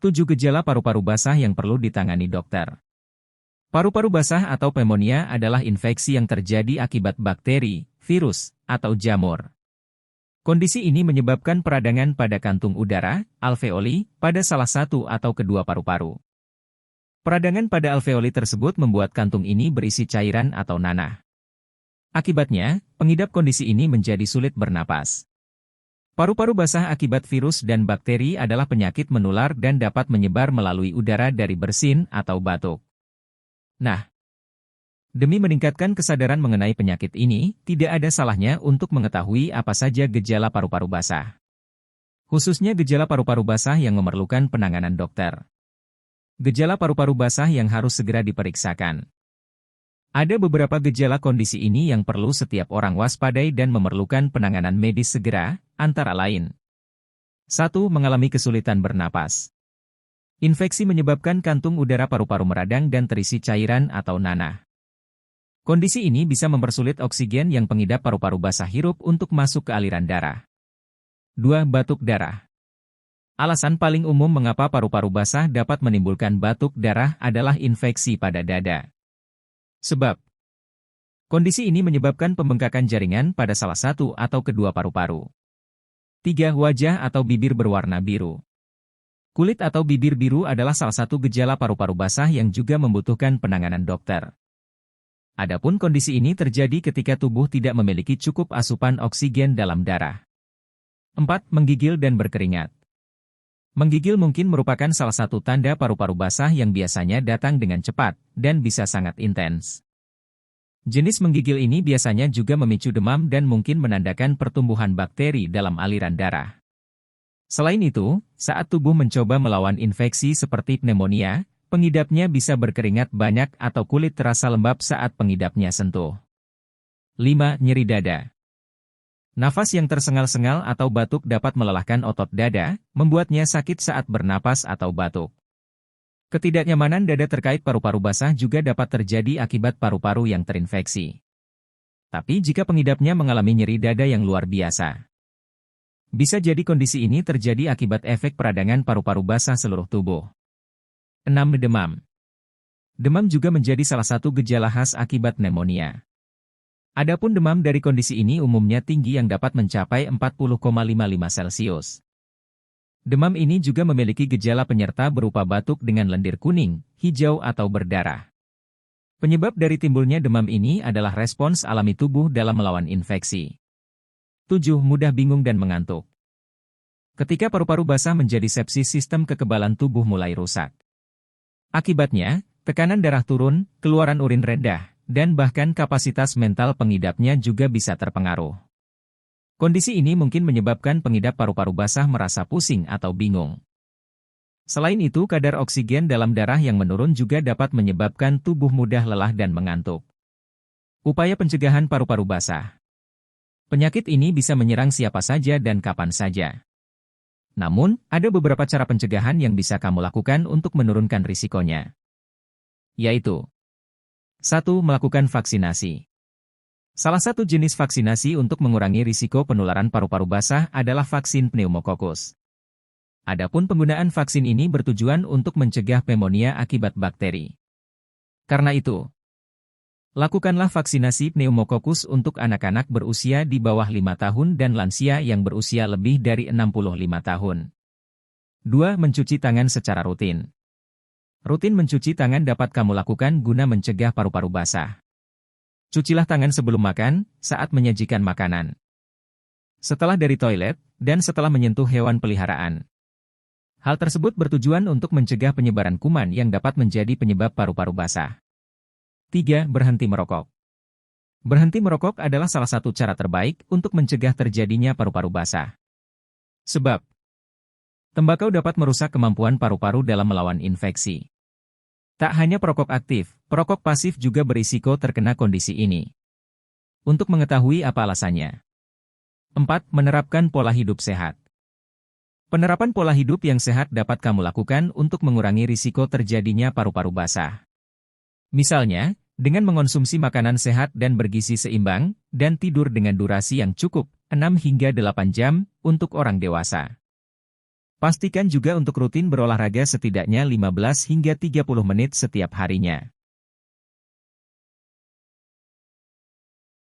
7 gejala paru-paru basah yang perlu ditangani dokter. Paru-paru basah atau pneumonia adalah infeksi yang terjadi akibat bakteri, virus, atau jamur. Kondisi ini menyebabkan peradangan pada kantung udara, alveoli, pada salah satu atau kedua paru-paru. Peradangan pada alveoli tersebut membuat kantung ini berisi cairan atau nanah. Akibatnya, pengidap kondisi ini menjadi sulit bernapas. Paru-paru basah akibat virus dan bakteri adalah penyakit menular dan dapat menyebar melalui udara dari bersin atau batuk. Nah, demi meningkatkan kesadaran mengenai penyakit ini, tidak ada salahnya untuk mengetahui apa saja gejala paru-paru basah. Khususnya gejala paru-paru basah yang memerlukan penanganan dokter. Gejala paru-paru basah yang harus segera diperiksakan. Ada beberapa gejala kondisi ini yang perlu setiap orang waspadai dan memerlukan penanganan medis segera, antara lain. 1. Mengalami kesulitan bernapas. Infeksi menyebabkan kantung udara paru-paru meradang dan terisi cairan atau nanah. Kondisi ini bisa mempersulit oksigen yang pengidap paru-paru basah hirup untuk masuk ke aliran darah. 2. Batuk darah. Alasan paling umum mengapa paru-paru basah dapat menimbulkan batuk darah adalah infeksi pada dada. Sebab kondisi ini menyebabkan pembengkakan jaringan pada salah satu atau kedua paru-paru. 3. Wajah atau bibir berwarna biru. Kulit atau bibir biru adalah salah satu gejala paru-paru basah yang juga membutuhkan penanganan dokter. Adapun kondisi ini terjadi ketika tubuh tidak memiliki cukup asupan oksigen dalam darah. 4. Menggigil dan berkeringat. Menggigil mungkin merupakan salah satu tanda paru-paru basah yang biasanya datang dengan cepat dan bisa sangat intens. Jenis menggigil ini biasanya juga memicu demam dan mungkin menandakan pertumbuhan bakteri dalam aliran darah. Selain itu, saat tubuh mencoba melawan infeksi seperti pneumonia, pengidapnya bisa berkeringat banyak atau kulit terasa lembab saat pengidapnya sentuh. 5. Nyeri dada. Nafas yang tersengal-sengal atau batuk dapat melelahkan otot dada, membuatnya sakit saat bernapas atau batuk. Ketidaknyamanan dada terkait paru-paru basah juga dapat terjadi akibat paru-paru yang terinfeksi. Tapi jika pengidapnya mengalami nyeri dada yang luar biasa, bisa jadi kondisi ini terjadi akibat efek peradangan paru-paru basah seluruh tubuh. 6. Demam. Demam juga menjadi salah satu gejala khas akibat pneumonia. Adapun demam dari kondisi ini umumnya tinggi yang dapat mencapai 40,55 Celcius. Demam ini juga memiliki gejala penyerta berupa batuk dengan lendir kuning, hijau atau berdarah. Penyebab dari timbulnya demam ini adalah respons alami tubuh dalam melawan infeksi. 7. Mudah bingung dan mengantuk. Ketika paru-paru basah menjadi sepsis, sistem kekebalan tubuh mulai rusak. Akibatnya, tekanan darah turun, keluaran urin rendah, dan bahkan kapasitas mental pengidapnya juga bisa terpengaruh. Kondisi ini mungkin menyebabkan pengidap paru-paru basah merasa pusing atau bingung. Selain itu, kadar oksigen dalam darah yang menurun juga dapat menyebabkan tubuh mudah lelah dan mengantuk. Upaya pencegahan paru-paru basah. Penyakit ini bisa menyerang siapa saja dan kapan saja. Namun, ada beberapa cara pencegahan yang bisa kamu lakukan untuk menurunkan risikonya. Yaitu 1. Melakukan vaksinasi. Salah satu jenis vaksinasi untuk mengurangi risiko penularan paru-paru basah adalah vaksin pneumokokus. Adapun penggunaan vaksin ini bertujuan untuk mencegah pneumonia akibat bakteri. Karena itu, lakukanlah vaksinasi pneumokokus untuk anak-anak berusia di bawah 5 tahun dan lansia yang berusia lebih dari 65 tahun. 2. Mencuci tangan secara rutin. Rutin mencuci tangan dapat kamu lakukan guna mencegah paru-paru basah. Cucilah tangan sebelum makan, saat menyajikan makanan, setelah dari toilet, dan setelah menyentuh hewan peliharaan. Hal tersebut bertujuan untuk mencegah penyebaran kuman yang dapat menjadi penyebab paru-paru basah. 3. Berhenti merokok. Berhenti merokok adalah salah satu cara terbaik untuk mencegah terjadinya paru-paru basah. Sebab tembakau dapat merusak kemampuan paru-paru dalam melawan infeksi. Tak hanya perokok aktif, perokok pasif juga berisiko terkena kondisi ini. Untuk mengetahui apa alasannya. 4. Menerapkan pola hidup sehat. Penerapan pola hidup yang sehat dapat kamu lakukan untuk mengurangi risiko terjadinya paru-paru basah. Misalnya, dengan mengonsumsi makanan sehat dan bergizi seimbang, dan tidur dengan durasi yang cukup, 6 hingga 8 jam, untuk orang dewasa. Pastikan juga untuk rutin berolahraga setidaknya 15 hingga 30 menit setiap harinya.